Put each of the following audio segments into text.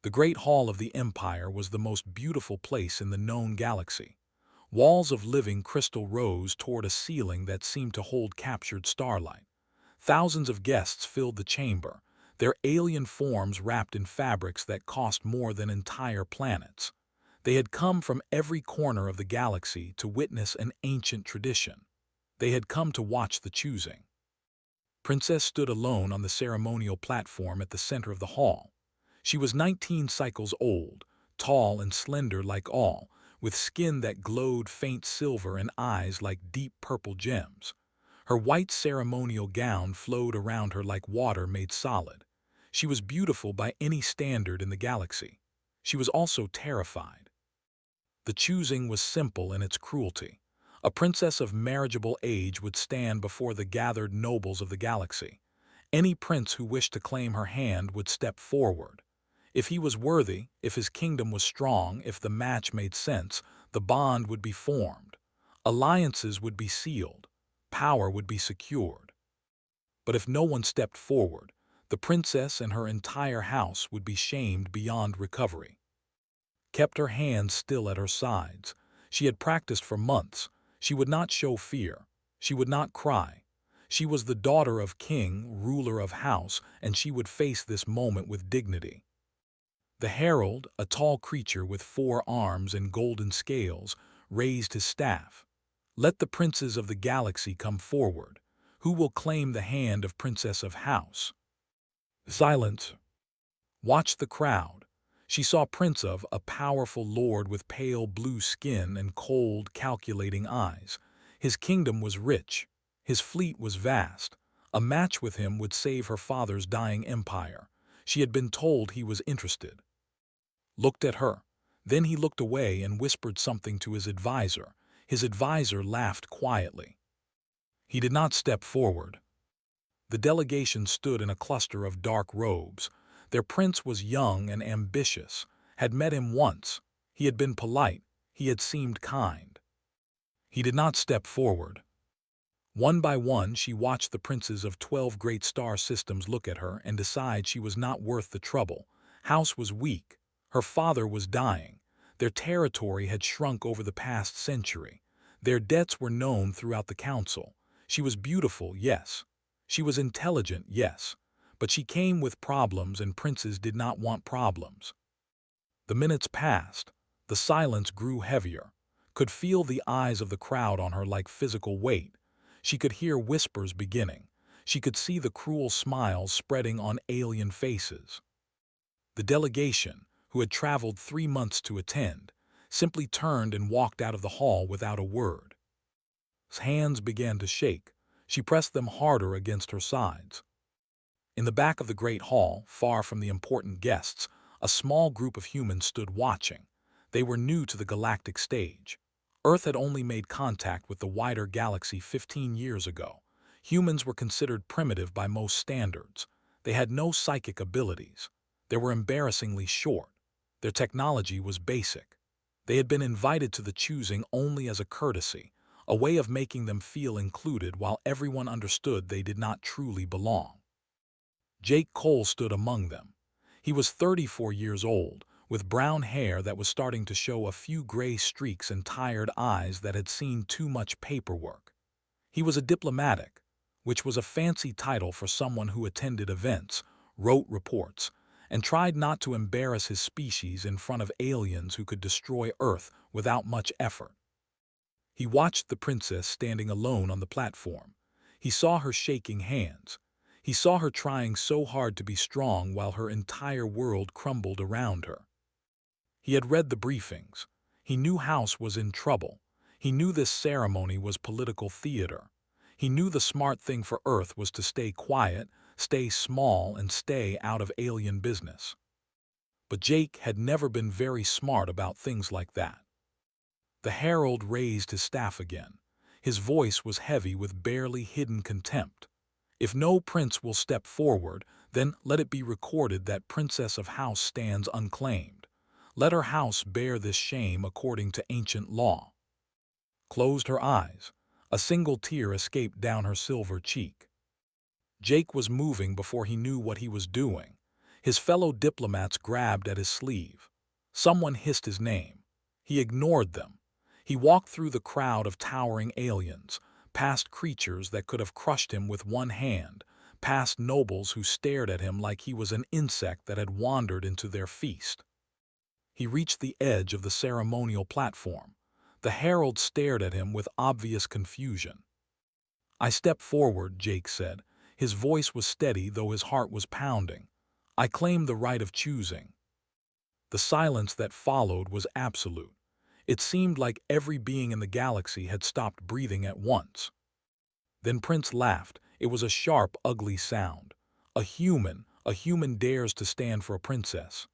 The Great Hall of the Empire was the most beautiful place in the known galaxy. Walls of living crystal rose toward a ceiling that seemed to hold captured starlight. Thousands of guests filled the chamber, their alien forms wrapped in fabrics that cost more than entire planets. They had come from every corner of the galaxy to witness an ancient tradition. They had come to watch the choosing. Princess stood alone on the ceremonial platform at the center of the hall. She was 19 cycles old, tall and slender like all, with skin that glowed faint silver and eyes like deep purple gems. Her white ceremonial gown flowed around her like water made solid. She was beautiful by any standard in the galaxy. She was also terrified. The choosing was simple in its cruelty. A princess of marriageable age would stand before the gathered nobles of the galaxy. Any prince who wished to claim her hand would step forward. If he was worthy, if his kingdom was strong, if the match made sense, the bond would be formed. Alliances would be sealed. Power would be secured. But if no one stepped forward, the princess and her entire house would be shamed beyond recovery. Kept her hands still at her sides. She had practiced for months. She would not show fear. She would not cry. She was the daughter of king, ruler of house, and she would face this moment with dignity. The herald, a tall creature with 4 arms and golden scales, raised his staff. Let the princes of the galaxy come forward. Who will claim the hand of Princess of House? Silence. Watched the crowd. She saw Prince of, a powerful lord with pale blue skin and cold, calculating eyes. His kingdom was rich. His fleet was vast. A match with him would save her father's dying empire. She had been told he was interested. Looked at her. Then he looked away and whispered something to his advisor. His advisor laughed quietly. He did not step forward. The delegation stood in a cluster of dark robes. Their prince was young and ambitious, had met him once. He had been polite. He had seemed kind. He did not step forward. One by one, she watched the princes of 12 great star systems look at her and decide she was not worth the trouble. House was weak. Her father was dying. Their territory had shrunk over the past century. Their debts were known throughout the council. She was beautiful, yes. She was intelligent, yes. But she came with problems, and princes did not want problems. The minutes passed. The silence grew heavier. Could feel the eyes of the crowd on her like physical weight. She could hear whispers beginning. She could see the cruel smiles spreading on alien faces. The delegation, who had traveled 3 months to attend, simply turned and walked out of the hall without a word. His hands began to shake. She pressed them harder against her sides. In the back of the great hall, far from the important guests, a small group of humans stood watching. They were new to the galactic stage. Earth had only made contact with the wider galaxy 15 years ago. Humans were considered primitive by most standards. They had no psychic abilities. They were embarrassingly short. Their technology was basic. They had been invited to the choosing only as a courtesy, a way of making them feel included while everyone understood they did not truly belong. Jake Cole stood among them. He was 34 years old, with brown hair that was starting to show a few gray streaks and tired eyes that had seen too much paperwork. He was a diplomatic, which was a fancy title for someone who attended events, wrote reports, and tried not to embarrass his species in front of aliens who could destroy Earth without much effort. He watched the princess standing alone on the platform. He saw her shaking hands. He saw her trying so hard to be strong while her entire world crumbled around her. He had read the briefings. He knew House was in trouble. He knew this ceremony was political theater. He knew the smart thing for Earth was to stay quiet, stay small, and stay out of alien business. But Jake had never been very smart about things like that. The herald raised his staff again. His voice was heavy with barely hidden contempt. If no prince will step forward, then let it be recorded that Princess of House stands unclaimed. Let her house bear this shame according to ancient law. Closed her eyes. A single tear escaped down her silver cheek. Jake was moving before he knew what he was doing. His fellow diplomats grabbed at his sleeve. Someone hissed his name. He ignored them. He walked through the crowd of towering aliens, past creatures that could have crushed him with one hand, past nobles who stared at him like he was an insect that had wandered into their feast. He reached the edge of the ceremonial platform. The herald stared at him with obvious confusion. "I step forward," Jake said. His voice was steady, though his heart was pounding. "I claim the right of choosing." The silence that followed was absolute. It seemed like every being in the galaxy had stopped breathing at once. Then Prince laughed. It was a sharp, ugly sound. A human dares to stand for a princess.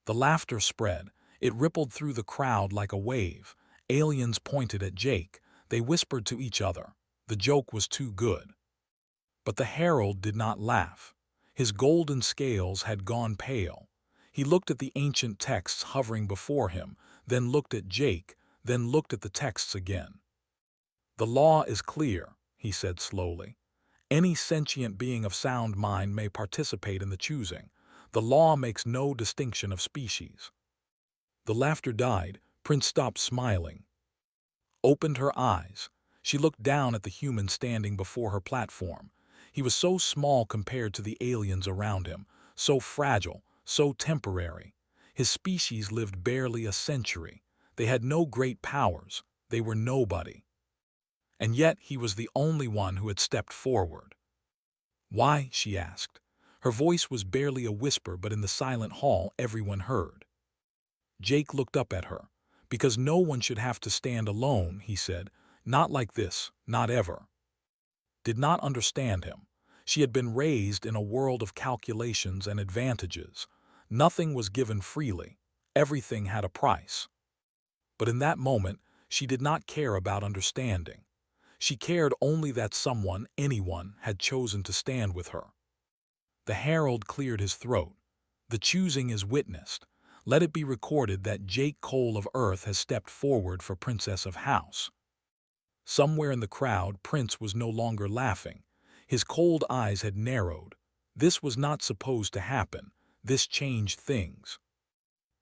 The laughter spread. It rippled through the crowd like a wave. Aliens pointed at Jake. They whispered to each other. The joke was too good. But the herald did not laugh. His golden scales had gone pale. He looked at the ancient texts hovering before him, then looked at Jake, then looked at the texts again. "The law is clear," he said slowly. "Any sentient being of sound mind may participate in the choosing. The law makes no distinction of species." The laughter died. Prince stopped smiling. Opened her eyes. She looked down at the human standing before her platform. He was so small compared to the aliens around him, so fragile, so temporary. His species lived barely a century. They had no great powers. They were nobody. And yet he was the only one who had stepped forward. "Why?" she asked. Her voice was barely a whisper, but in the silent hall everyone heard. Jake looked up at her. "Because no one should have to stand alone," he said. "Not like this, not ever." Did not understand him. She had been raised in a world of calculations and advantages. Nothing was given freely. Everything had a price. But in that moment, she did not care about understanding. She cared only that someone, anyone, had chosen to stand with her. The herald cleared his throat. "The choosing is witnessed. Let it be recorded that Jake Cole of Earth has stepped forward for Princess of House." Somewhere in the crowd, Prince was no longer laughing. His cold eyes had narrowed. This was not supposed to happen. This changed things.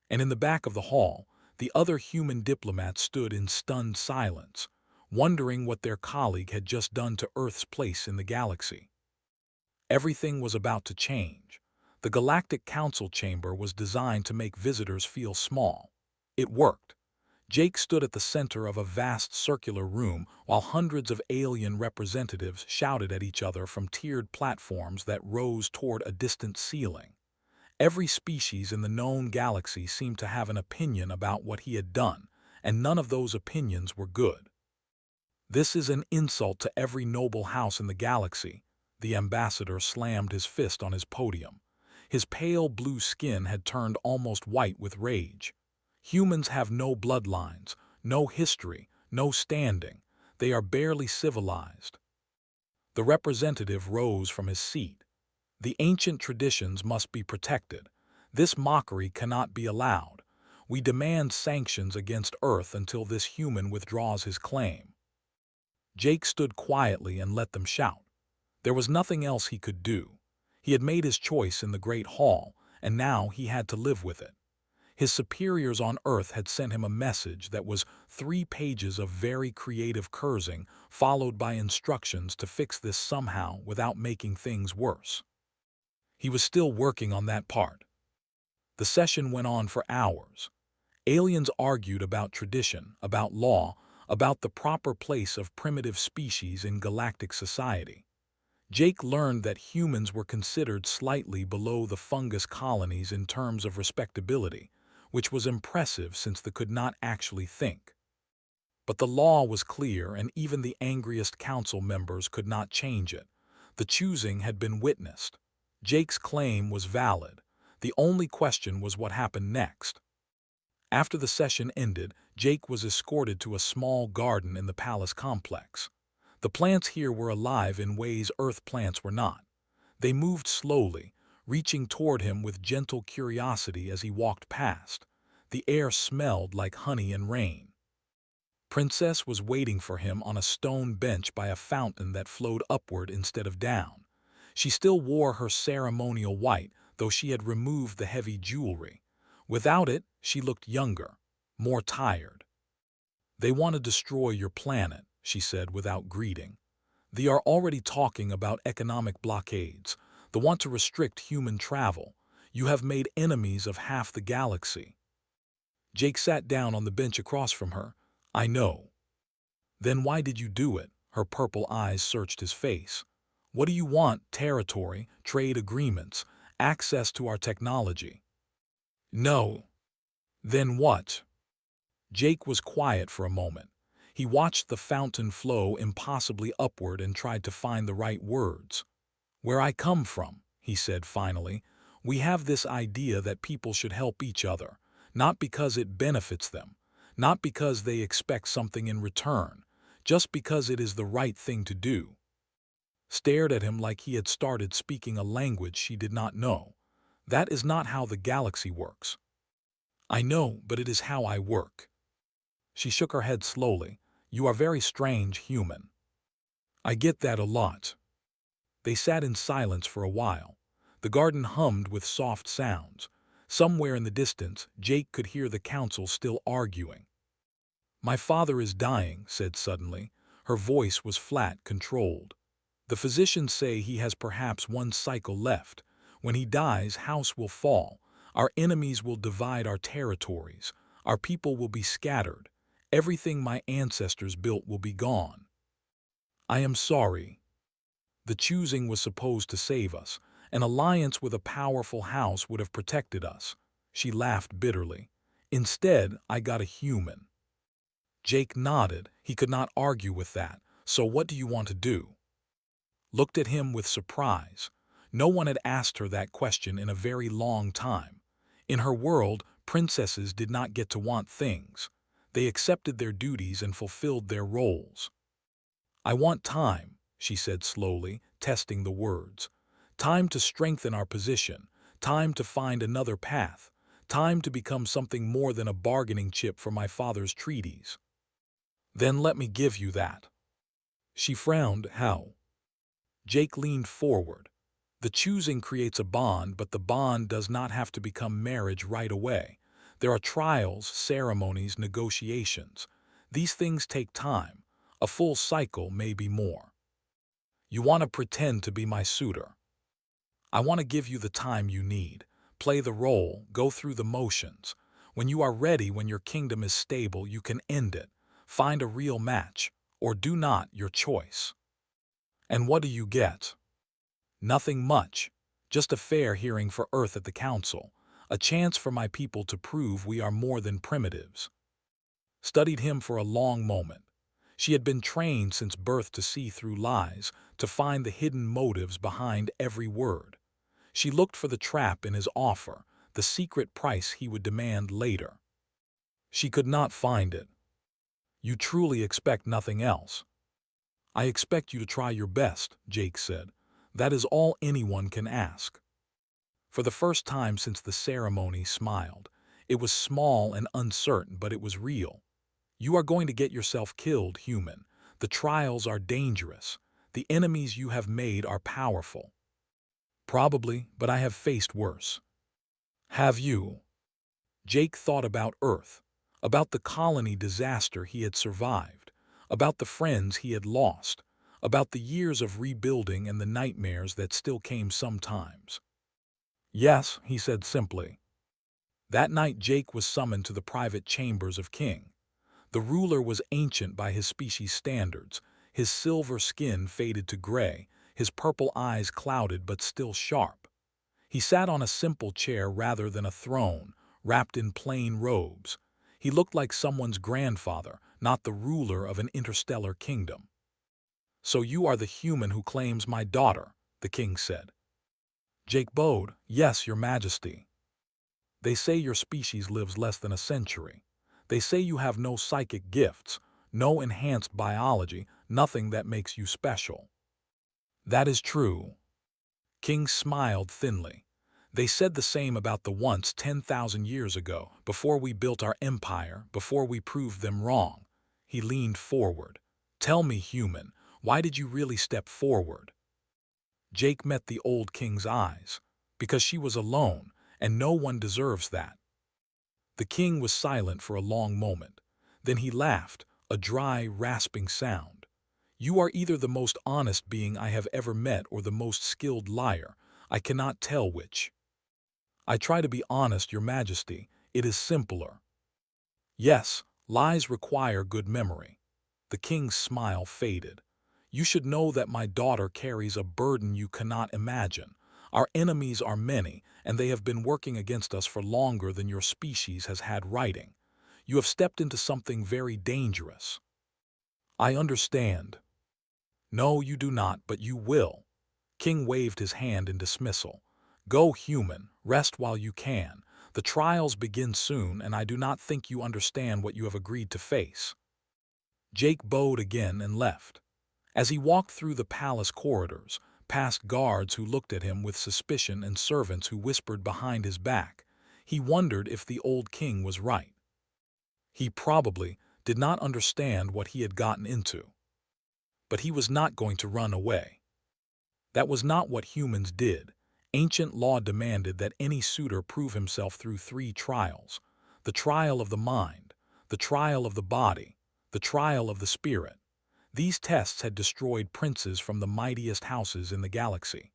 And in the back of the hall, the other human diplomats stood in stunned silence, wondering what their colleague had just done to Earth's place in the galaxy. Everything was about to change. The Galactic Council chamber was designed to make visitors feel small. It worked. Jake stood at the center of a vast circular room while hundreds of alien representatives shouted at each other from tiered platforms that rose toward a distant ceiling. Every species in the known galaxy seemed to have an opinion about what he had done, and none of those opinions were good. "This is an insult to every noble house in the galaxy." The ambassador slammed his fist on his podium. His pale blue skin had turned almost white with rage. "Humans have no bloodlines, no history, no standing. They are barely civilized." The representative rose from his seat. "The ancient traditions must be protected. This mockery cannot be allowed. We demand sanctions against Earth until this human withdraws his claim." Jake stood quietly and let them shout. There was nothing else he could do. He had made his choice in the Great Hall, and now he had to live with it. His superiors on Earth had sent him a message that was 3 pages of very creative cursing, followed by instructions to fix this somehow without making things worse. He was still working on that part. The session went on for hours. Aliens argued about tradition, about law, about the proper place of primitive species in galactic society. Jake learned that humans were considered slightly below the fungus colonies in terms of respectability, which was impressive since they could not actually think. But the law was clear, and even the angriest council members could not change it. The choosing had been witnessed. Jake's claim was valid. The only question was what happened next. After the session ended, Jake was escorted to a small garden in the palace complex. The plants here were alive in ways Earth plants were not. They moved slowly, reaching toward him with gentle curiosity as he walked past. The air smelled like honey and rain. Princess was waiting for him on a stone bench by a fountain that flowed upward instead of down. She still wore her ceremonial white, though she had removed the heavy jewelry. Without it, she looked younger, more tired. "They want to destroy your planet," she said without greeting. "They are already talking about economic blockades. They want to restrict human travel. You have made enemies of half the galaxy." Jake sat down on the bench across from her. "I know." "Then why did you do it?" Her purple eyes searched his face. "What do you want? Territory, trade agreements, access to our technology?" "No." "Then what?" Jake was quiet for a moment. He watched the fountain flow impossibly upward and tried to find the right words. "Where I come from," he said finally, "we have this idea that people should help each other, not because it benefits them, not because they expect something in return, just because it is the right thing to do." Stared at him like he had started speaking a language she did not know. "That is not how the galaxy works." "I know, but it is how I work." She shook her head slowly. "You are very strange, human." "I get that a lot." They sat in silence for a while. The garden hummed with soft sounds. Somewhere in the distance, Jake could hear the council still arguing. "My father is dying," said suddenly. Her voice was flat, controlled. "The physicians say he has perhaps one cycle left. When he dies, house will fall. Our enemies will divide our territories. Our people will be scattered. Everything my ancestors built will be gone." "I am sorry." "The choosing was supposed to save us. An alliance with a powerful house would have protected us." She laughed bitterly. "Instead, I got a human." Jake nodded. He could not argue with that. "So what do you want to do?" Looked at him with surprise. No one had asked her that question in a very long time. In her world, princesses did not get to want things. They accepted their duties and fulfilled their roles. "I want time," she said slowly, testing the words. "Time to strengthen our position. Time to find another path. Time to become something more than a bargaining chip for my father's treaties." "Then let me give you that." She frowned. "How?" Jake leaned forward. "The choosing creates a bond, but the bond does not have to become marriage right away. There are trials, ceremonies, negotiations. These things take time. A full cycle, maybe more." "You want to pretend to be my suitor." "I want to give you the time you need. Play the role, go through the motions. When you are ready, when your kingdom is stable, you can end it. Find a real match, or do not, your choice." "And what do you get?" "Nothing much. Just a fair hearing for Earth at the Council. A chance for my people to prove we are more than primitives." Studied him for a long moment. She had been trained since birth to see through lies, to find the hidden motives behind every word. She looked for the trap in his offer, the secret price he would demand later. She could not find it. "You truly expect nothing else?" "I expect you to try your best," Jake said. "That is all anyone can ask." For the first time since the ceremony, smiled. It was small and uncertain, but it was real. "You are going to get yourself killed, human. The trials are dangerous. The enemies you have made are powerful." "Probably, but I have faced worse." "Have you?" Jake thought about Earth, about the colony disaster he had survived, about the friends he had lost, about the years of rebuilding and the nightmares that still came sometimes. "Yes," he said simply. That night Jake was summoned to the private chambers of King. The ruler was ancient by his species' standards. His silver skin faded to gray, his purple eyes clouded but still sharp. He sat on a simple chair rather than a throne, wrapped in plain robes. He looked like someone's grandfather, not the ruler of an interstellar kingdom. "So you are the human who claims my daughter," the king said. Jake bowed. "Yes, your majesty." "They say your species lives less than a century. They say you have no psychic gifts, no enhanced biology, nothing that makes you special." "That is true." King smiled thinly. "They said the same about the once 10,000 years ago, before we built our empire, before we proved them wrong." He leaned forward. "Tell me, human, why did you really step forward?" Jake met the old king's eyes. because she was alone, and no one deserves that. The king was silent for a long moment. Then he laughed, a dry, rasping sound. You are either the most honest being I have ever met or the most skilled liar. I cannot tell which. I try to be honest, Your Majesty. It is simpler. Yes, lies require good memory. The king's smile faded. You should know that my daughter carries a burden you cannot imagine. Our enemies are many, and they have been working against us for longer than your species has had writing. You have stepped into something very dangerous. I understand. No, you do not, but you will. King waved his hand in dismissal. Go, human, rest while you can. The trials begin soon, and I do not think you understand what you have agreed to face. Jake bowed again and left. As he walked through the palace corridors, past guards who looked at him with suspicion and servants who whispered behind his back, he wondered if the old king was right. He probably did not understand what he had gotten into. But he was not going to run away. That was not what humans did. Ancient law demanded that any suitor prove himself through 3 trials: the trial of the mind, the trial of the body, the trial of the spirit. These tests had destroyed princes from the mightiest houses in the galaxy.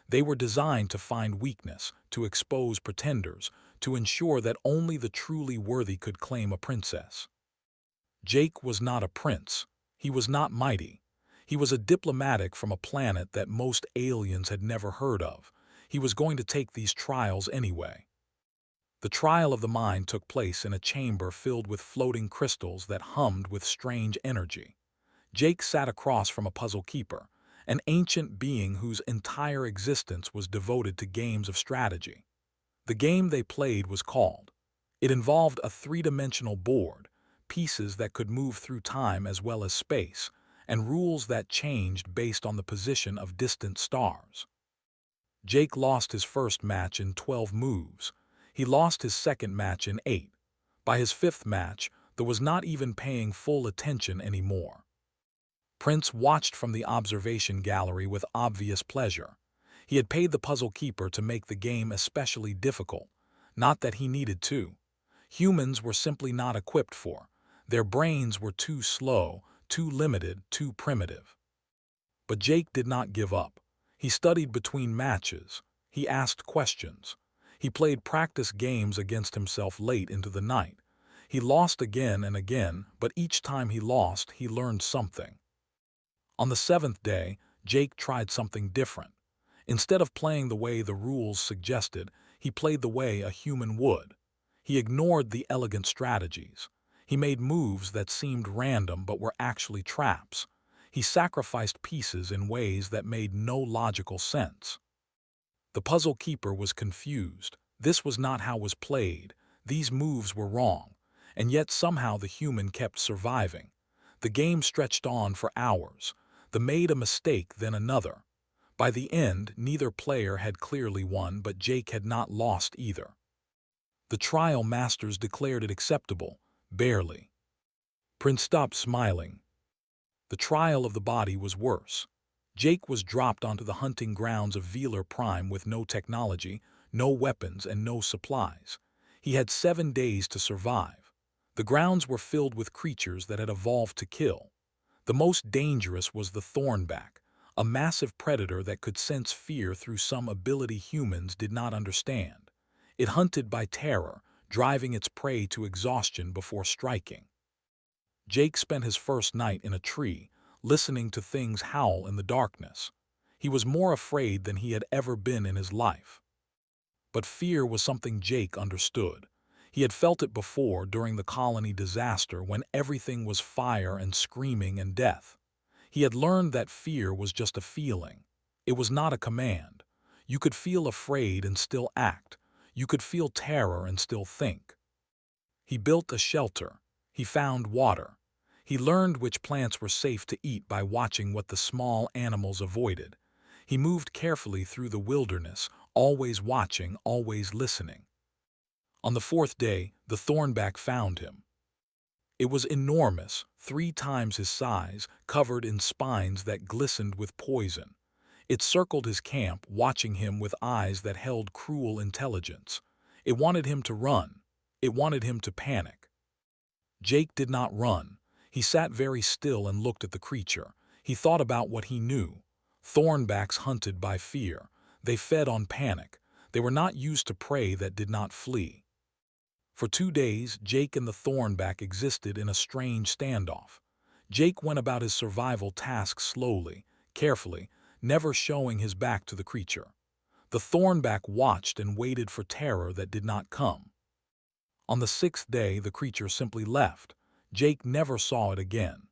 They were designed to find weakness, to expose pretenders, to ensure that only the truly worthy could claim a princess. Jake was not a prince. He was not mighty. He was a diplomatic from a planet that most aliens had never heard of. He was going to take these trials anyway. The trial of the mind took place in a chamber filled with floating crystals that hummed with strange energy. Jake sat across from a puzzle keeper, an ancient being whose entire existence was devoted to games of strategy. The game they played was called. It involved a 3-dimensional board, pieces that could move through time as well as space, and rules that changed based on the position of distant stars. Jake lost his first match in 12 moves. He lost his second match in 8. By his 5th match, there was not even paying full attention anymore. Prince watched from the observation gallery with obvious pleasure. He had paid the puzzle keeper to make the game especially difficult, not that he needed to. Humans were simply not equipped for. Their brains were too slow, too limited, too primitive. But Jake did not give up. He studied between matches. He asked questions. He played practice games against himself late into the night. He lost again and again, but each time he lost, he learned something. On the 7th day, Jake tried something different. Instead of playing the way the rules suggested, he played the way a human would. He ignored the elegant strategies. He made moves that seemed random but were actually traps. He sacrificed pieces in ways that made no logical sense. The puzzle keeper was confused. This was not how it was played. These moves were wrong. And yet somehow the human kept surviving. The game stretched on for hours. They made a mistake, then another. By the end, neither player had clearly won, but Jake had not lost either. The trial masters declared it acceptable, barely. Prince stopped smiling. The trial of the body was worse. Jake was dropped onto the hunting grounds of Velar Prime with no technology, no weapons, and no supplies. He had 7 days to survive. The grounds were filled with creatures that had evolved to kill. The most dangerous was the Thornback, a massive predator that could sense fear through some ability humans did not understand. It hunted by terror, driving its prey to exhaustion before striking. Jake spent his first night in a tree, listening to things howl in the darkness. He was more afraid than he had ever been in his life. But fear was something Jake understood. He had felt it before during the colony disaster when everything was fire and screaming and death. He had learned that fear was just a feeling. It was not a command. You could feel afraid and still act. You could feel terror and still think. He built a shelter. He found water. He learned which plants were safe to eat by watching what the small animals avoided. He moved carefully through the wilderness, always watching, always listening. On the 4th day, the Thornback found him. It was enormous, 3 times his size, covered in spines that glistened with poison. It circled his camp, watching him with eyes that held cruel intelligence. It wanted him to run. It wanted him to panic. Jake did not run. He sat very still and looked at the creature. He thought about what he knew. Thornbacks hunted by fear. They fed on panic. They were not used to prey that did not flee. For 2 days, Jake and the thornback existed in a strange standoff. Jake went about his survival task slowly, carefully, never showing his back to the creature. The thornback watched and waited for terror that did not come. On the 6th day, the creature simply left. Jake never saw it again.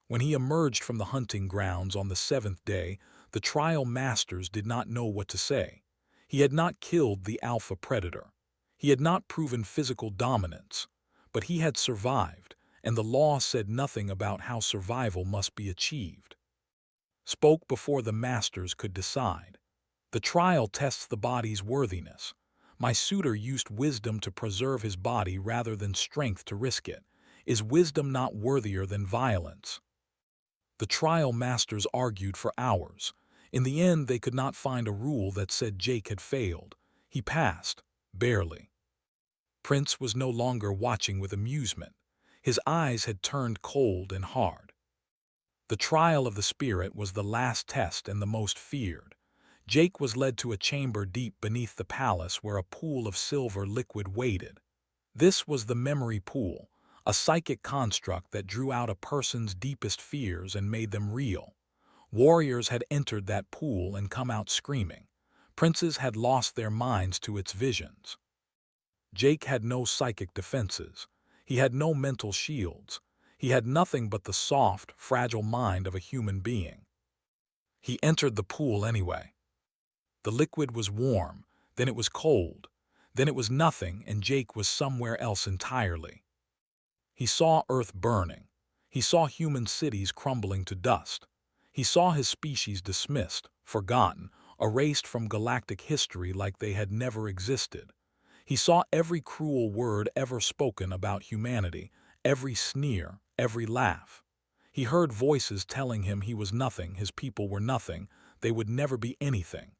When he emerged from the hunting grounds on the 7th day, the trial masters did not know what to say. He had not killed the alpha predator. He had not proven physical dominance, but he had survived, and the law said nothing about how survival must be achieved. Spoke before the masters could decide. The trial tests the body's worthiness. My suitor used wisdom to preserve his body rather than strength to risk it. Is wisdom not worthier than violence? The trial masters argued for hours. In the end, they could not find a rule that said Jake had failed. He passed, barely. Prince was no longer watching with amusement. His eyes had turned cold and hard. The trial of the spirit was the last test and the most feared. Jake was led to a chamber deep beneath the palace where a pool of silver liquid waited. This was the memory pool, a psychic construct that drew out a person's deepest fears and made them real. Warriors had entered that pool and come out screaming. Princes had lost their minds to its visions. Jake had no psychic defenses. He had no mental shields. He had nothing but the soft, fragile mind of a human being. He entered the pool anyway. The liquid was warm, then it was cold, then it was nothing, and Jake was somewhere else entirely. He saw Earth burning. He saw human cities crumbling to dust. He saw his species dismissed, forgotten, erased from galactic history like they had never existed. He saw every cruel word ever spoken about humanity, every sneer, every laugh. He heard voices telling him he was nothing, his people were nothing, they would never be anything.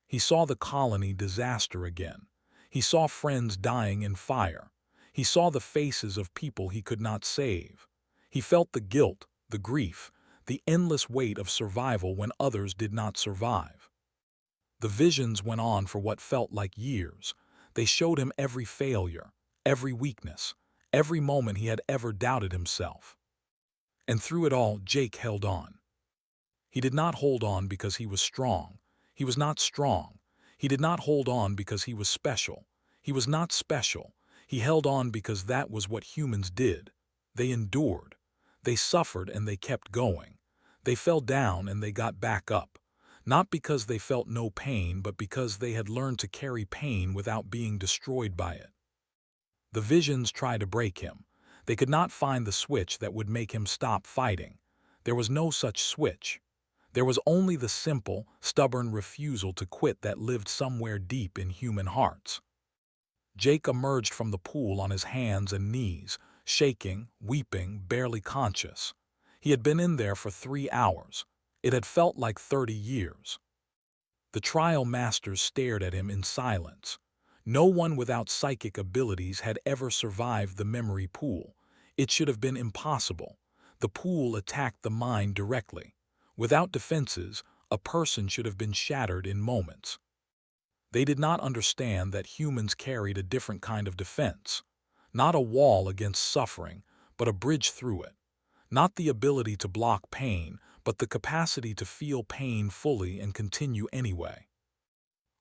He saw the colony disaster again. He saw friends dying in fire. He saw the faces of people he could not save. He felt the guilt, the grief, the endless weight of survival when others did not survive. The visions went on for what felt like years. They showed him every failure, every weakness, every moment he had ever doubted himself. And through it all, Jake held on. He did not hold on because he was strong. He was not strong. He did not hold on because he was special. He was not special. He held on because that was what humans did. They endured. They suffered and they kept going. They fell down and they got back up. Not because they felt no pain, but because they had learned to carry pain without being destroyed by it. The visions tried to break him. They could not find the switch that would make him stop fighting. There was no such switch. There was only the simple, stubborn refusal to quit that lived somewhere deep in human hearts. Jake emerged from the pool on his hands and knees, shaking, weeping, barely conscious. He had been in there for 3 hours. It had felt like 30 years. The trial masters stared at him in silence. No one without psychic abilities had ever survived the memory pool. It should have been impossible. The pool attacked the mind directly. Without defenses, a person should have been shattered in moments. They did not understand that humans carried a different kind of defense. Not a wall against suffering, but a bridge through it. Not the ability to block pain, but the capacity to feel pain fully and continue anyway.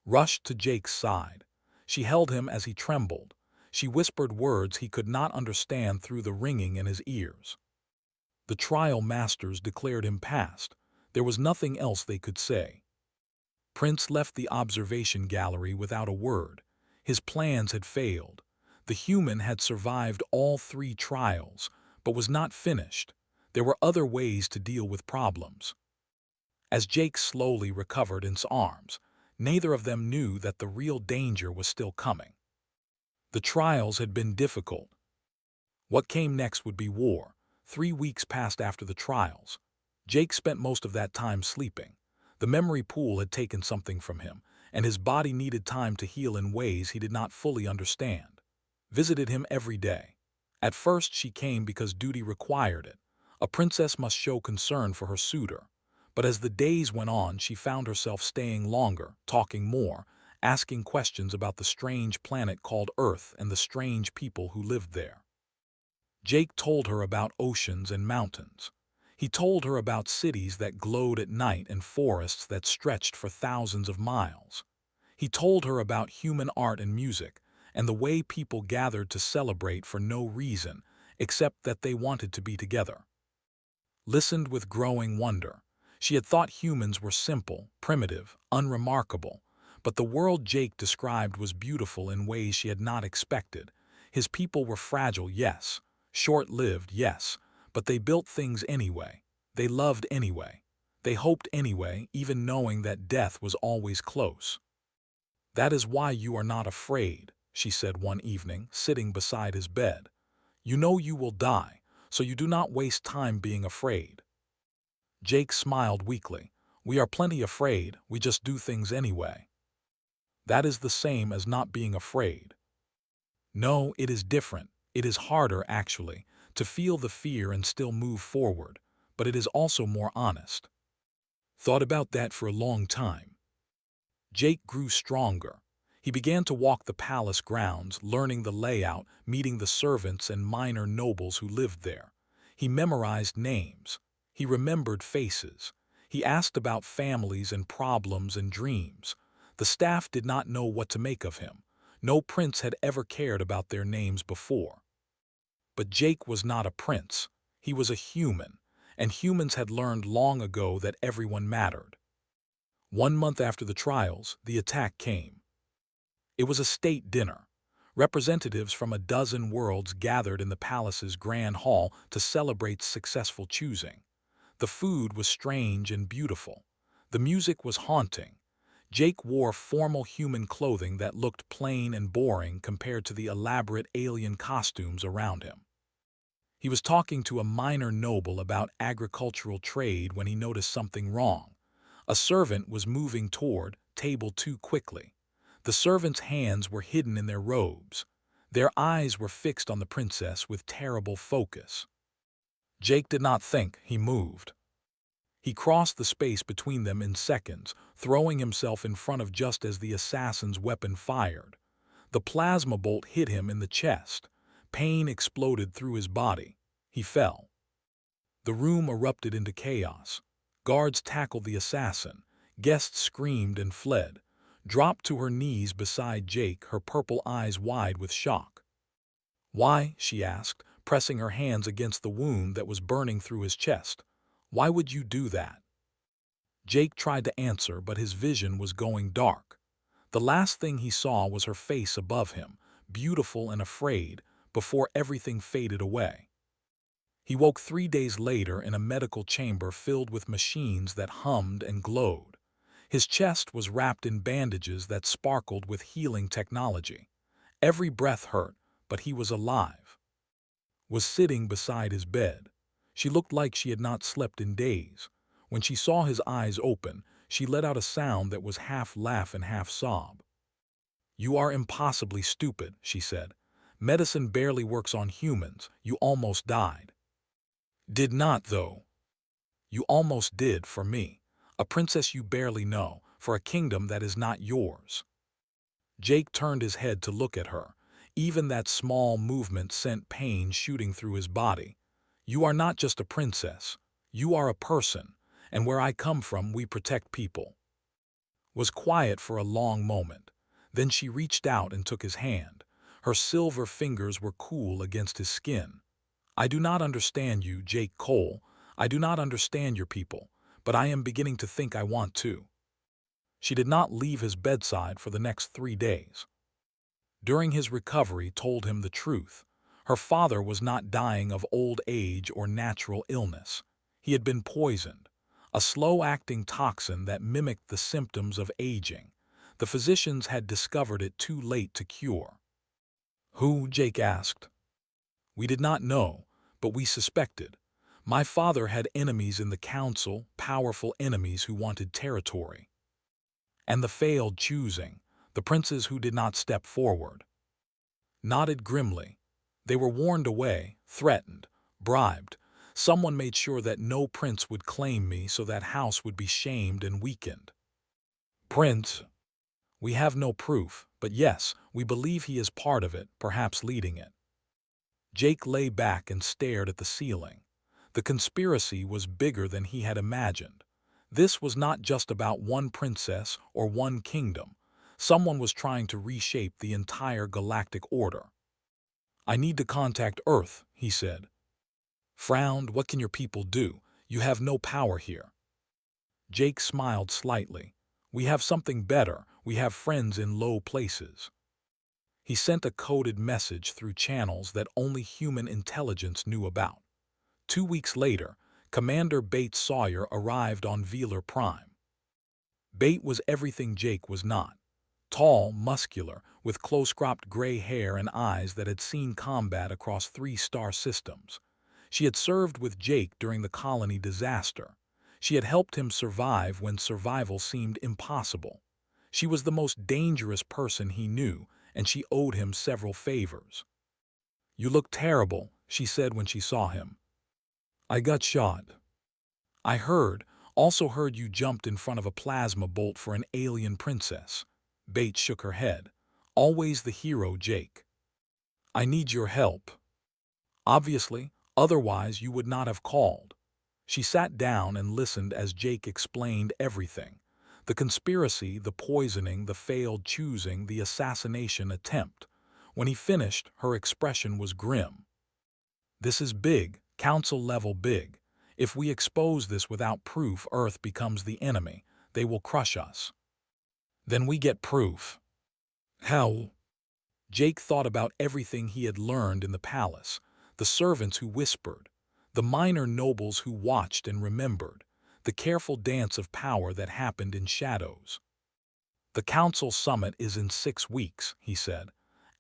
Rushed to Jake's side. She held him as he trembled. She whispered words he could not understand through the ringing in his ears. The trial masters declared him passed. There was nothing else they could say. Prince left the observation gallery without a word. His plans had failed. The human had survived all 3 trials, but was not finished. There were other ways to deal with problems. As Jake slowly recovered in his arms, neither of them knew that the real danger was still coming. The trials had been difficult. What came next would be war. 3 weeks passed after the trials. Jake spent most of that time sleeping. The memory pool had taken something from him, and his body needed time to heal in ways he did not fully understand. Visited him every day. At first she came because duty required it. A princess must show concern for her suitor. But as the days went on, she found herself staying longer, talking more, asking questions about the strange planet called Earth and the strange people who lived there. Jake told her about oceans and mountains. He told her about cities that glowed at night and forests that stretched for thousands of miles. He told her about human art and music, and the way people gathered to celebrate for no reason, except that they wanted to be together. Listened with growing wonder. She had thought humans were simple, primitive, unremarkable, but the world Jake described was beautiful in ways she had not expected. His people were fragile, yes, short-lived, yes, but they built things anyway. They loved anyway. They hoped anyway, even knowing that death was always close. "That is why you are not afraid," she said one evening, sitting beside his bed. "You know you will die, so you do not waste time being afraid." Jake smiled weakly. "We are plenty afraid, we just do things anyway." "That is the same as not being afraid." "No, it is different. It is harder, actually, to feel the fear and still move forward, but it is also more honest." Thought about that for a long time. Jake grew stronger. He began to walk the palace grounds, learning the layout, meeting the servants and minor nobles who lived there. He memorized names. He remembered faces. He asked about families and problems and dreams. The staff did not know what to make of him. No prince had ever cared about their names before. But Jake was not a prince. He was a human, and humans had learned long ago that everyone mattered. 1 month after the trials, the attack came. It was a state dinner. Representatives from a dozen worlds gathered in the palace's grand hall to celebrate successful choosing. The food was strange and beautiful. The music was haunting. Jake wore formal human clothing that looked plain and boring compared to the elaborate alien costumes around him. He was talking to a minor noble about agricultural trade when he noticed something wrong. A servant was moving toward table too quickly. The servant's hands were hidden in their robes. Their eyes were fixed on the princess with terrible focus. Jake did not think, he moved. He crossed the space between them in seconds, throwing himself in front of just as the assassin's weapon fired. The plasma bolt hit him in the chest. Pain exploded through his body. He fell. The room erupted into chaos. Guards tackled the assassin. Guests screamed and fled. Dropped to her knees beside Jake, her purple eyes wide with shock. "Why?" she asked, pressing her hands against the wound that was burning through his chest. "Why would you do that?" Jake tried to answer, but his vision was going dark. The last thing he saw was her face above him, beautiful and afraid, before everything faded away. He woke 3 days later in a medical chamber filled with machines that hummed and glowed. His chest was wrapped in bandages that sparkled with healing technology. Every breath hurt, but he was alive. Was sitting beside his bed. She looked like she had not slept in days. When she saw his eyes open, she let out a sound that was half laugh and half sob. "You are impossibly stupid," she said. "Medicine barely works on humans. You almost died." "Did not, though." "You almost did for me. A princess you barely know, for a kingdom that is not yours." Jake turned his head to look at her. Even that small movement sent pain shooting through his body. "You are not just a princess. You are a person, and where I come from, we protect people." Was quiet for a long moment. Then she reached out and took his hand. Her silver fingers were cool against his skin. "I do not understand you, Jake Cole. I do not understand your people, but I am beginning to think I want to." She did not leave his bedside for the next 3 days. During his recovery, told him the truth. Her father was not dying of old age or natural illness. He had been poisoned, a slow-acting toxin that mimicked the symptoms of aging. The physicians had discovered it too late to cure. "Who?" Jake asked. "We did not know, but we suspected. My father had enemies in the council, powerful enemies who wanted territory. And the failed choosing, the princes who did not step forward, nodded grimly. They were warned away, threatened, bribed. Someone made sure that no prince would claim me so that house would be shamed and weakened. Prince, we have no proof, but yes, we believe he is part of it, perhaps leading it. Jake lay back and stared at the ceiling. The conspiracy was bigger than he had imagined. This was not just about one princess or one kingdom. Someone was trying to reshape the entire galactic order. I need to contact Earth, he said. Frowned, what can your people do? You have no power here. Jake smiled slightly. We have something better. We have friends in low places. He sent a coded message through channels that only human intelligence knew about. 2 weeks later, Commander Bate Sawyer arrived on Velar Prime. Bate was everything Jake was not. Tall, muscular, with close-cropped gray hair and eyes that had seen combat across 3-star systems. She had served with Jake during the colony disaster. She had helped him survive when survival seemed impossible. She was the most dangerous person he knew, and she owed him several favors. You look terrible, she said when she saw him. I got shot. I also heard you jumped in front of a plasma bolt for an alien princess. Bates shook her head. Always the hero, Jake. I need your help. Obviously, otherwise you would not have called. She sat down and listened as Jake explained everything. The conspiracy, the poisoning, the failed choosing, the assassination attempt. When he finished, her expression was grim. This is big, council-level big. If we expose this without proof, Earth becomes the enemy. They will crush us. Then we get proof. How? Jake thought about everything he had learned in the palace, the servants who whispered, the minor nobles who watched and remembered, the careful dance of power that happened in shadows. The council summit is in 6 weeks, he said.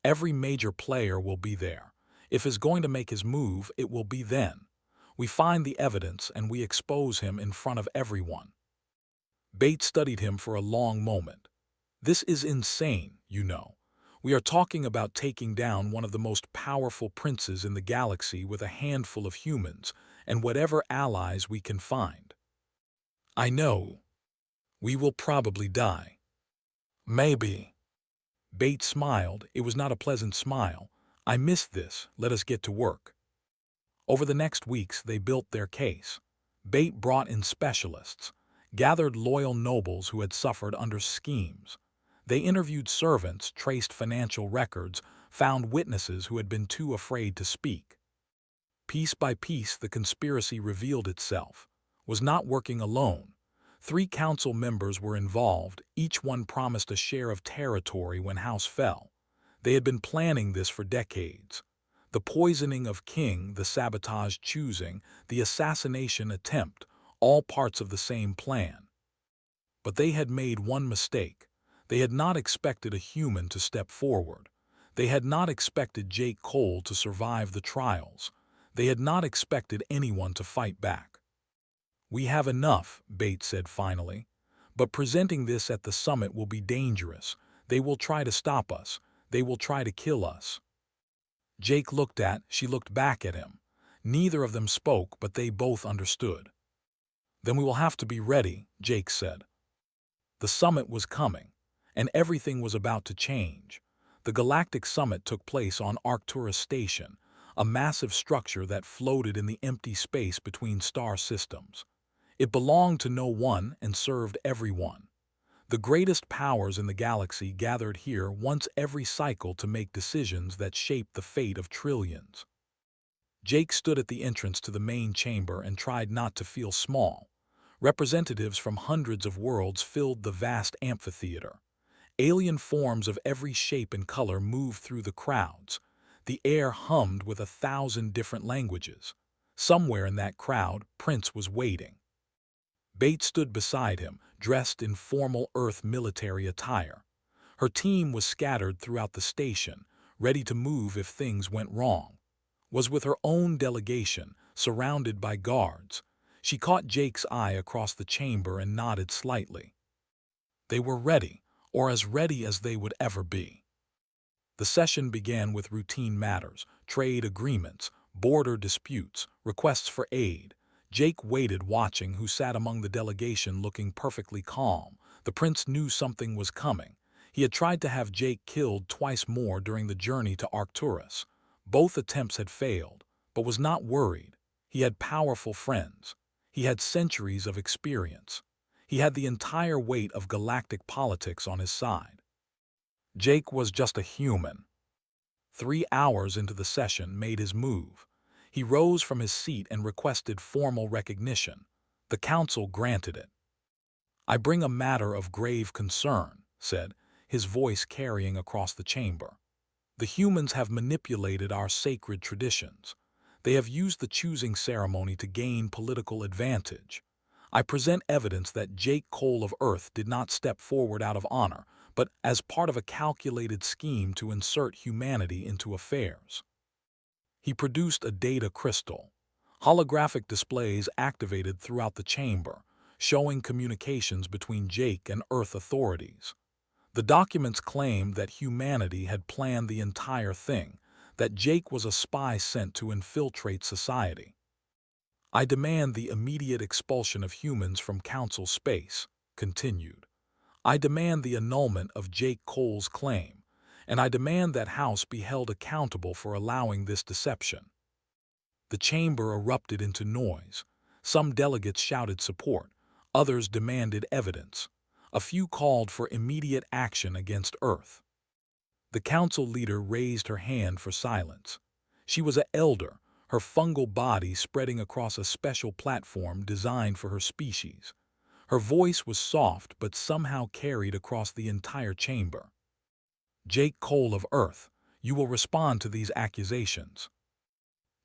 Every major player will be there. If he's going to make his move, it will be then. We find the evidence and we expose him in front of everyone. Bates studied him for a long moment. This is insane, you know. We are talking about taking down one of the most powerful princes in the galaxy with a handful of humans and whatever allies we can find. I know. We will probably die. Maybe. Bates smiled. It was not a pleasant smile. I missed this. Let us get to work. Over the next weeks, they built their case. Bate brought in specialists, gathered loyal nobles who had suffered under schemes. They interviewed servants, traced financial records, found witnesses who had been too afraid to speak. Piece by piece, the conspiracy revealed itself. Was not working alone. 3 council members were involved, each one promised a share of territory when House fell. They had been planning this for decades. The poisoning of King, the sabotage choosing, the assassination attempt, all parts of the same plan. But they had made one mistake. They had not expected a human to step forward. They had not expected Jake Cole to survive the trials. They had not expected anyone to fight back. We have enough, Bates said finally. But presenting this at the summit will be dangerous. They will try to stop us. They will try to kill us. Jake she looked back at him. Neither of them spoke, but they both understood. Then we will have to be ready, Jake said. The summit was coming, and everything was about to change. The Galactic Summit took place on Arcturus Station, a massive structure that floated in the empty space between star systems. It belonged to no one and served everyone. The greatest powers in the galaxy gathered here once every cycle to make decisions that shaped the fate of trillions. Jake stood at the entrance to the main chamber and tried not to feel small. Representatives from hundreds of worlds filled the vast amphitheater. Alien forms of every shape and color moved through the crowds. The air hummed with 1,000 different languages. Somewhere in that crowd, Prince was waiting. Bates stood beside him, dressed in formal Earth military attire. Her team was scattered throughout the station, ready to move if things went wrong. Was with her own delegation, surrounded by guards. She caught Jake's eye across the chamber and nodded slightly. They were ready, or as ready as they would ever be. The session began with routine matters, trade agreements, border disputes, requests for aid. Jake waited, watching, who sat among the delegation looking perfectly calm. The prince knew something was coming. He had tried to have Jake killed twice more during the journey to Arcturus. Both attempts had failed, but was not worried. He had powerful friends. He had centuries of experience. He had the entire weight of galactic politics on his side. Jake was just a human. 3 hours into the session made his move. He rose from his seat and requested formal recognition. The council granted it. "I bring a matter of grave concern," said, his voice carrying across the chamber. "The humans have manipulated our sacred traditions. They have used the choosing ceremony to gain political advantage. I present evidence that Jake Cole of Earth did not step forward out of honor, but as part of a calculated scheme to insert humanity into affairs." He produced a data crystal. Holographic displays activated throughout the chamber, showing communications between Jake and Earth authorities. The documents claimed that humanity had planned the entire thing, that Jake was a spy sent to infiltrate society. "I demand the immediate expulsion of humans from Council space," continued. "I demand the annulment of Jake Cole's claim, and I demand that House be held accountable for allowing this deception." The chamber erupted into noise. Some delegates shouted support, others demanded evidence. A few called for immediate action against Earth. The council leader raised her hand for silence. She was an elder, her fungal body spreading across a special platform designed for her species. Her voice was soft but somehow carried across the entire chamber. "Jake Cole of Earth, you will respond to these accusations."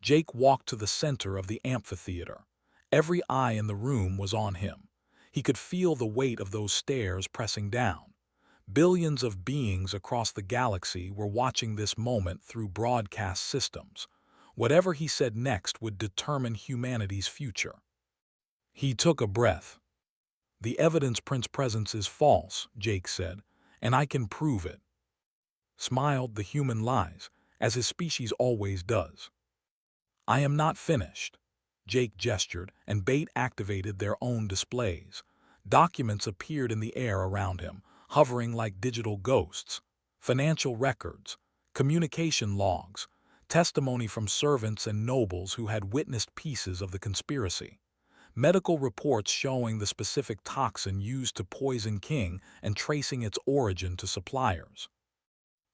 Jake walked to the center of the amphitheater. Every eye in the room was on him. He could feel the weight of those stairs pressing down. Billions of beings across the galaxy were watching this moment through broadcast systems. Whatever he said next would determine humanity's future. He took a breath. "The evidence Prince presents is false," Jake said, "and I can prove it." Smiled, the human lies, as his species always does. "I am not finished." Jake gestured, and Bait activated their own displays. Documents appeared in the air around him, hovering like digital ghosts. Financial records, communication logs, testimony from servants and nobles who had witnessed pieces of the conspiracy. Medical reports showing the specific toxin used to poison King and tracing its origin to suppliers.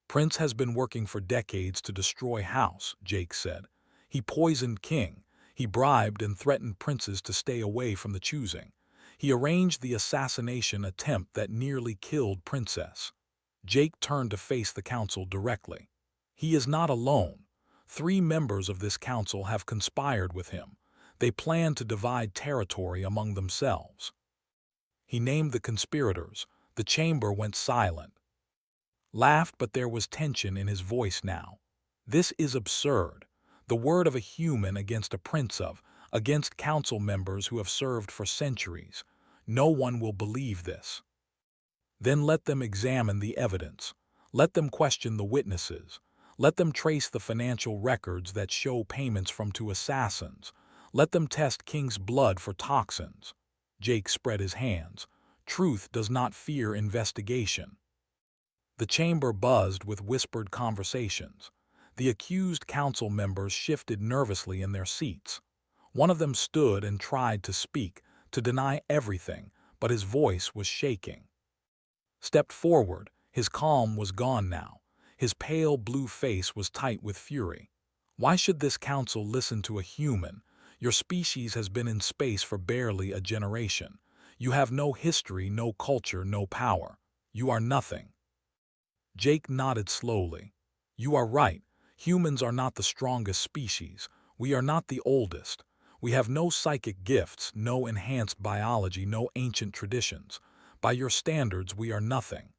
"Prince has been working for decades to destroy House," Jake said. "He poisoned King. He bribed and threatened princes to stay away from the choosing. He arranged the assassination attempt that nearly killed Princess." Jake turned to face the council directly. "He is not alone. 3 members of this council have conspired with him. They plan to divide territory among themselves." He named the conspirators. The chamber went silent. Laughed, but there was tension in his voice now. "This is absurd. The word of a human against a prince against council members who have served for centuries. No one will believe this." "Then let them examine the evidence. Let them question the witnesses. Let them trace the financial records that show payments from to assassins. Let them test King's blood for toxins." Jake spread his hands. "Truth does not fear investigation." The chamber buzzed with whispered conversations. The accused council members shifted nervously in their seats. One of them stood and tried to speak, to deny everything, but his voice was shaking. Stepped forward, his calm was gone now. His pale blue face was tight with fury. "Why should this council listen to a human? Your species has been in space for barely a generation. You have no history, no culture, no power. You are nothing." Jake nodded slowly. "You are right. Humans are not the strongest species. We are not the oldest. We have no psychic gifts, no enhanced biology, no ancient traditions. By your standards, we are nothing."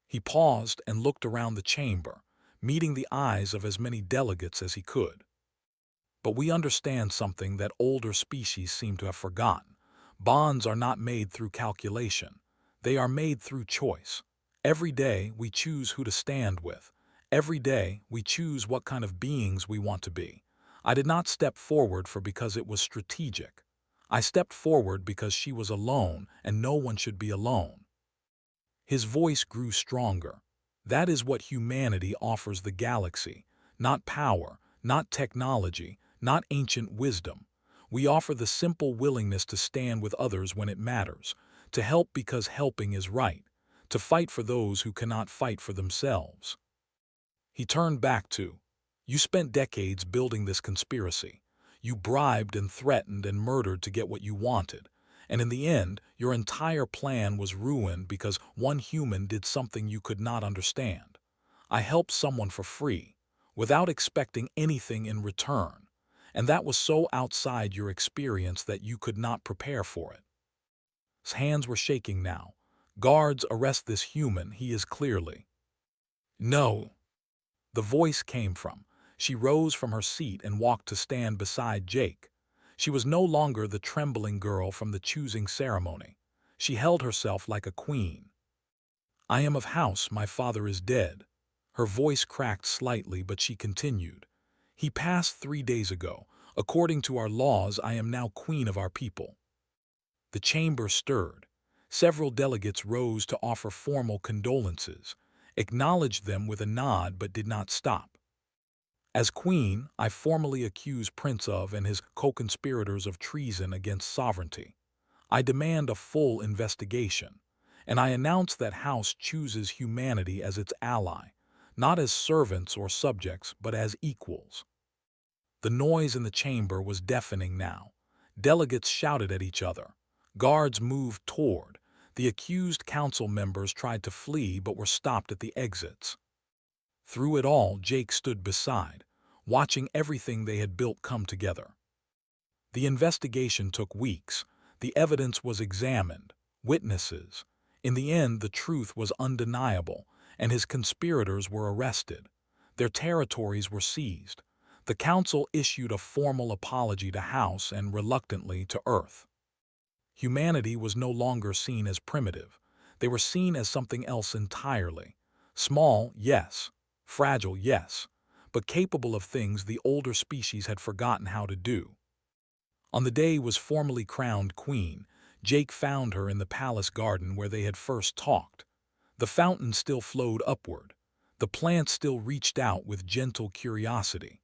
He paused and looked around the chamber, meeting the eyes of as many delegates as he could. But we understand something that older species seem to have forgotten. Bonds are not made through calculation. They are made through choice. Every day we choose who to stand with. Every day we choose what kind of beings we want to be. I did not step forward because it was strategic. I stepped forward because she was alone, and no one should be alone. His voice grew stronger. That is what humanity offers the galaxy. Not power, not technology, not ancient wisdom. We offer the simple willingness to stand with others when it matters, to help because helping is right, to fight for those who cannot fight for themselves. He turned back to, "You spent decades building this conspiracy. You bribed and threatened and murdered to get what you wanted. And in the end, your entire plan was ruined because one human did something you could not understand. I helped someone for free, without expecting anything in return. And that was so outside your experience that you could not prepare for it." His hands were shaking now. "Guards, arrest this human, he is clearly—" "No." The voice came from. She rose from her seat and walked to stand beside Jake. She was no longer the trembling girl from the choosing ceremony. She held herself like a queen. "I am of house, my father is dead." Her voice cracked slightly, but she continued. "He passed 3 days ago. According to our laws, I am now queen of our people." The chamber stirred. Several delegates rose to offer formal condolences, acknowledged them with a nod but did not stop. "As queen, I formally accuse Prince of and his co-conspirators of treason against sovereignty. I demand a full investigation, and I announce that House chooses humanity as its ally, not as servants or subjects, but as equals." The noise in the chamber was deafening now. Delegates shouted at each other. Guards moved toward. The accused council members tried to flee but were stopped at the exits. Through it all, Jake stood beside, watching everything they had built come together. The investigation took weeks. The evidence was examined, witnesses. In the end, the truth was undeniable, and his conspirators were arrested. Their territories were seized. The council issued a formal apology to House and, reluctantly, to Earth. Humanity was no longer seen as primitive. They were seen as something else entirely. Small, yes. Fragile, yes. But capable of things the older species had forgotten how to do. On the day he was formally crowned queen, Jake found her in the palace garden where they had first talked. The fountain still flowed upward. The plants still reached out with gentle curiosity.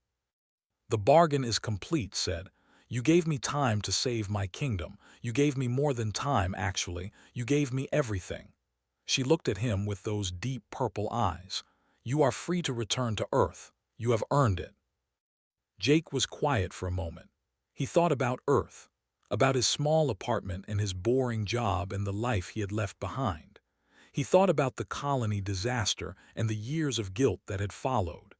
"The bargain is complete," said. "You gave me time to save my kingdom. You gave me more than time, actually. You gave me everything." She looked at him with those deep purple eyes. "You are free to return to Earth. You have earned it." Jake was quiet for a moment. He thought about Earth, about his small apartment and his boring job and the life he had left behind. He thought about the colony disaster and the years of guilt that had followed.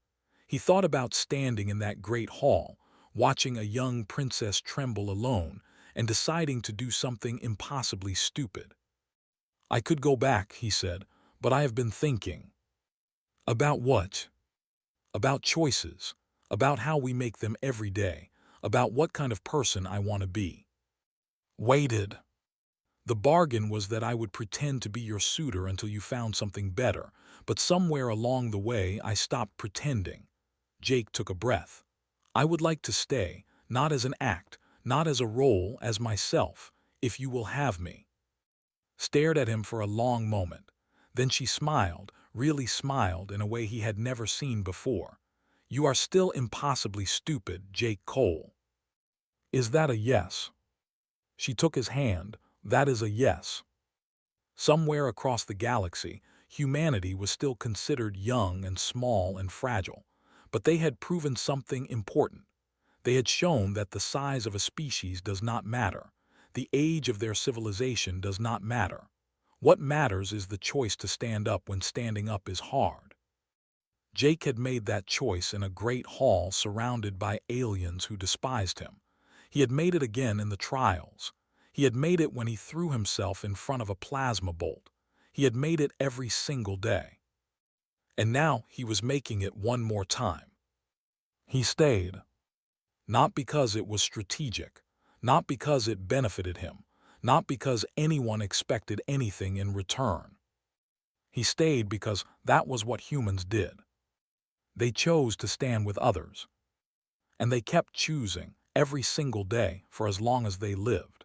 He thought about standing in that great hall, watching a young princess tremble alone, and deciding to do something impossibly stupid. "I could go back," he said, "but I have been thinking." "About what?" "About choices, about how we make them every day, about what kind of person I want to be." "Waited." "The bargain was that I would pretend to be your suitor until you found something better, but somewhere along the way I stopped pretending." Jake took a breath. "I would like to stay, not as an act, not as a role, as myself, if you will have me." Stared at him for a long moment. Then she smiled, really smiled in a way he had never seen before. "You are still impossibly stupid, Jake Cole." "Is that a yes?" She took his hand. "That is a yes." Somewhere across the galaxy, humanity was still considered young and small and fragile, but they had proven something important. They had shown that the size of a species does not matter. The age of their civilization does not matter. What matters is the choice to stand up when standing up is hard. Jake had made that choice in a great hall surrounded by aliens who despised him. He had made it again in the trials. He had made it when he threw himself in front of a plasma bolt. He had made it every single day. And now he was making it one more time. He stayed. Not because it was strategic, not because it benefited him, not because anyone expected anything in return. He stayed because that was what humans did. They chose to stand with others. And they kept choosing every single day for as long as they lived.